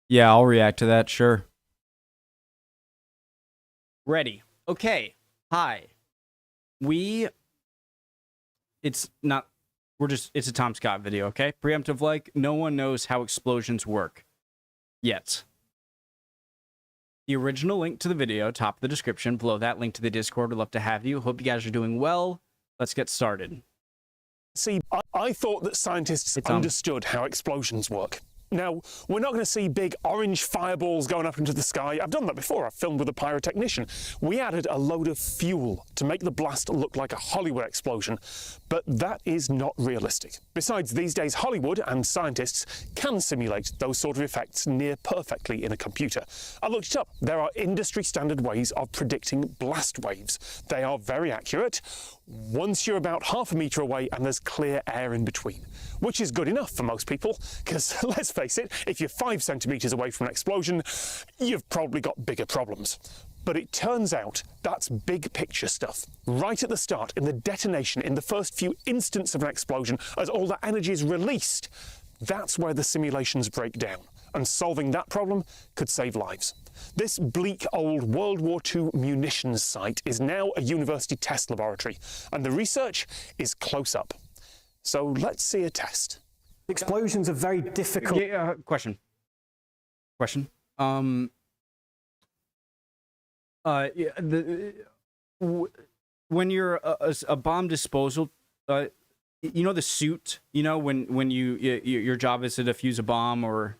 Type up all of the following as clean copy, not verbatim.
Yeah, I'll react to that, sure. Ready. Okay. Hi. It's a Tom Scott video, okay? Preemptive like, no one knows how explosions work. Yet. The original link to the video, top of the description, below that link to the Discord. We'd love to have you. Hope you guys are doing well. Let's get started. See, I thought that scientists understood how explosions work. Now, we're not going to see big orange fireballs going up into the sky. I've done that before. I've filmed with a pyrotechnician. We added a load of fuel to make the blast look like a Hollywood explosion, but that is not realistic. Besides, these days, Hollywood and scientists can simulate those sort of effects near perfectly in a computer. I looked it up. There are industry-standard ways of predicting blast waves. They are very accurate once you're about half a metre away and there's clear air in between, which is good enough for most people, because let's face it, if you're 5 centimetres away from an explosion, you've probably got bigger problems. But it turns out that's big picture stuff. Right at the start, in the detonation, in the first few instants of an explosion, as all that energy is released, that's where the simulations break down. And solving that problem could save lives. This bleak old World War II munitions site is now a university test laboratory, and the research is close up. So let's see a test. Explosions are very difficult. Yeah, question. When you're a bomb disposal, you know the suit. You know when your job is to defuse a bomb or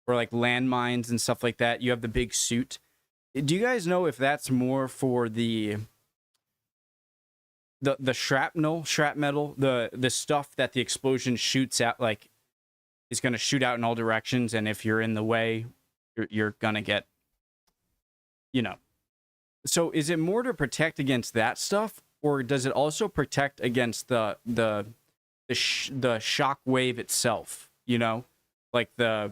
like landmines and stuff like that. You have the big suit. Do you guys know if that's more for the shrapnel, the stuff that the explosion shoots out, like is going to shoot out in all directions, and if you're in the way, you're gonna get, you know. So is it more to protect against that stuff, or does it also protect against the shock wave itself? You know, like you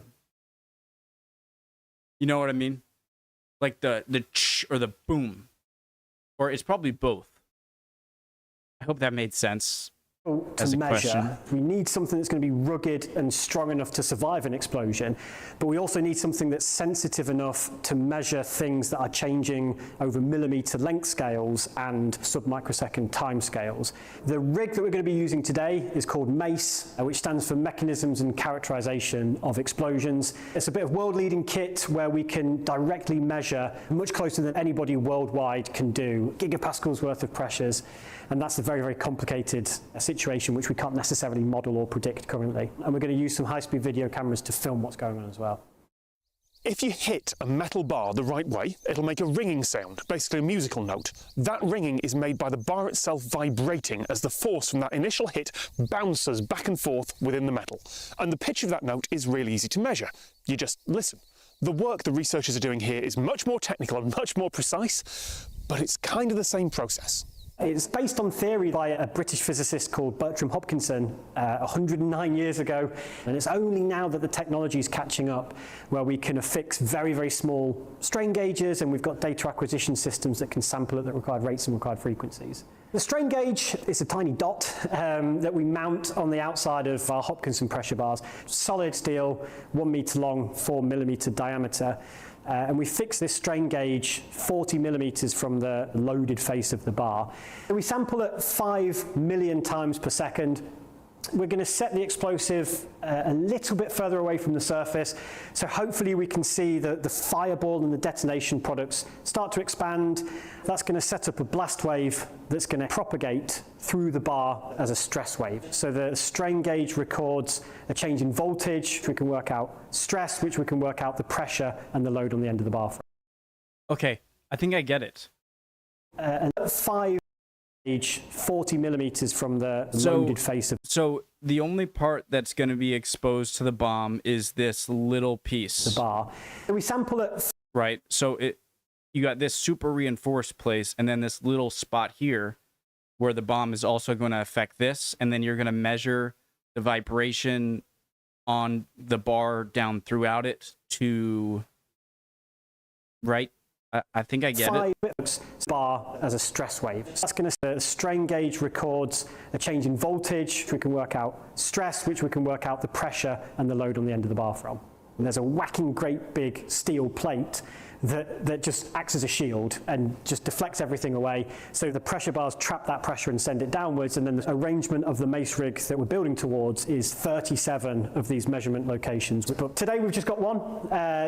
know what I mean? Like the ch or the boom, or it's probably both. I hope that made sense. To measure, we need something that's going to be rugged and strong enough to survive an explosion, but we also need something that's sensitive enough to measure things that are changing over millimeter length scales and sub-microsecond time scales. The rig that we're going to be using today is called MACE, which stands for Mechanisms and Characterization of Explosions. It's a bit of world-leading kit where we can directly measure much closer than anybody worldwide can do, gigapascals worth of pressures, and that's a very, very complicated situation which we can't necessarily model or predict currently. And we're going to use some high-speed video cameras to film what's going on as well. If you hit a metal bar the right way, it'll make a ringing sound, basically a musical note. That ringing is made by the bar itself vibrating as the force from that initial hit bounces back and forth within the metal. And the pitch of that note is really easy to measure. You just listen. The work the researchers are doing here is much more technical and much more precise, but it's kind of the same process. It's based on theory by a British physicist called Bertram Hopkinson 109 years ago, and it's only now that the technology is catching up where we can affix very, very small strain gauges, and we've got data acquisition systems that can sample at the required rates and required frequencies. The strain gauge is a tiny dot that we mount on the outside of our Hopkinson pressure bars. Solid steel, 1 meter long, 4 millimeter diameter. And we fix this strain gauge 40 millimeters from the loaded face of the bar. And we sample at 5 million times per second. We're going to set the explosive a little bit further away from the surface, so hopefully we can see the fireball and the detonation products start to expand. That's going to set up a blast wave that's going to propagate through the bar as a stress wave. So the strain gauge records a change in voltage, which we can work out stress, which we can work out the pressure and the load on the end of the bar. Okay, I think I get it. And 40 millimeters from the loaded face of. So the only part that's going to be exposed to the bomb is this little piece. The bar. And we sample it. Right. So you got this super reinforced place, and then this little spot here where the bomb is also going to affect this, and then you're going to measure the vibration on the bar down throughout it to. Right. I think I get it. Bar as a stress wave. So that's going to the strain gauge records a change in voltage, which we can work out stress, which we can work out the pressure and the load on the end of the bar from. And there's a whacking great big steel plate that just acts as a shield and just deflects everything away. So the pressure bars trap that pressure and send it downwards. And then the arrangement of the MACE rig that we're building towards is 37 of these measurement locations. But today we've just got one,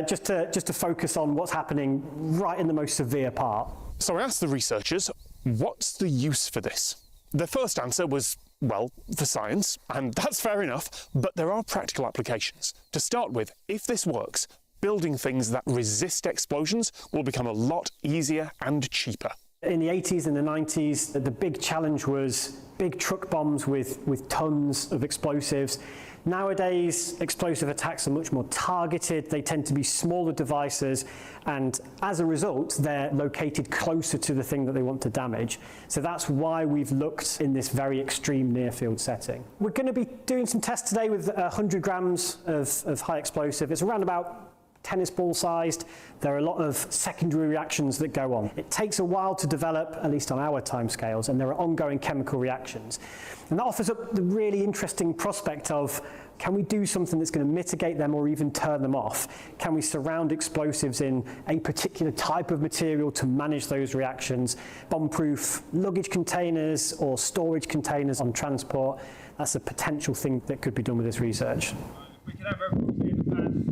just to focus on what's happening right in the most severe part. So I asked the researchers, what's the use for this? Their first answer was, well, for science, and that's fair enough, but there are practical applications. To start with, if this works, building things that resist explosions will become a lot easier and cheaper. In the 80s and the 90s, the big challenge was big truck bombs with tons of explosives. Nowadays, explosive attacks are much more targeted. They tend to be smaller devices, and as a result, they're located closer to the thing that they want to damage. So that's why we've looked in this very extreme near-field setting. We're going to be doing some tests today with 100 grams of high explosive. It's around about tennis ball sized. There are a lot of secondary reactions that go on. It takes a while to develop, at least on our timescales, and there are ongoing chemical reactions. And that offers up the really interesting prospect of, can we do something that's going to mitigate them or even turn them off? Can we surround explosives in a particular type of material to manage those reactions? Bomb-proof luggage containers or storage containers on transport. That's a potential thing that could be done with this research. We can have everything in the pan.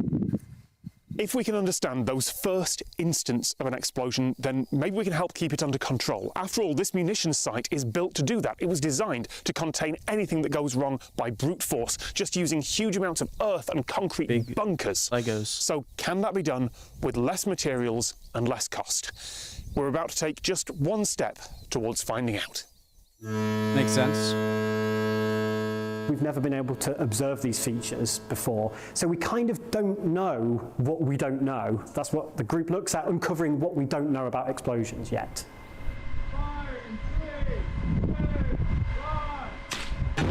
If we can understand those first instants of an explosion, then maybe we can help keep it under control. After all, this munitions site is built to do that. It was designed to contain anything that goes wrong by brute force, just using huge amounts of earth and concrete Big bunkers. Legos. So can that be done with less materials and less cost? We're about to take just one step towards finding out. Makes sense. We've never been able to observe these features before, so we kind of don't know what we don't know. That's what the group looks at, uncovering what we don't know about explosions yet. 5, 3, 2,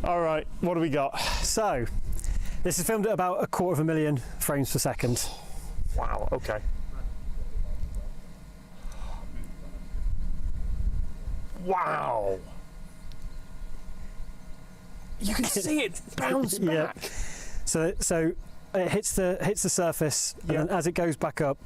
1. All right, what do we got? So, this is filmed at about 250,000 frames per second. Wow, okay. Wow. You can see it bounce Yeah. back. So it hits the surface, and then as it goes back up,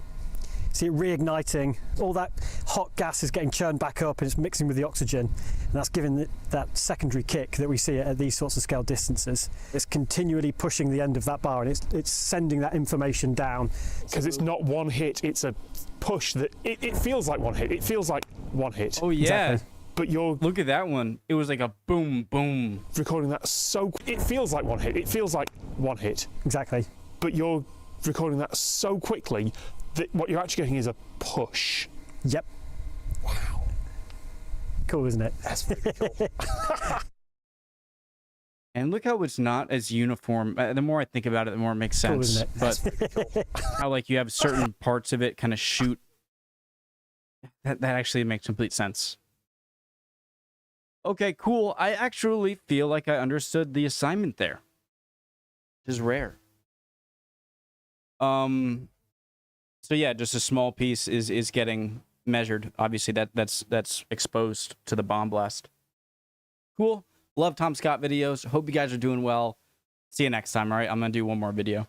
see it reigniting. All that hot gas is getting churned back up and it's mixing with the oxygen, and that's giving that secondary kick that we see at these sorts of scale distances. It's continually pushing the end of that bar, and it's sending that information down. Because it's not one hit, it's a push that it feels like one hit. It feels like one hit. Oh yeah. Exactly. But you're Look at that one. It was like a boom, boom. recording that so... It feels like one hit. It feels like one hit. Exactly. But you're recording that so quickly that what you're actually getting is a push. Yep. Wow. Cool, isn't it? That's really cool. And look how it's not as uniform. The more I think about it, the more it makes Cool, sense. isn't it? But how like you have certain parts of it kind of shoot. That actually makes complete sense. Okay, cool. I actually feel like I understood the assignment there. Which is rare. So yeah, just a small piece is getting measured. Obviously that's exposed to the bomb blast. Cool. Love Tom Scott videos. Hope you guys are doing well. See you next time, all right? I'm going to do one more video.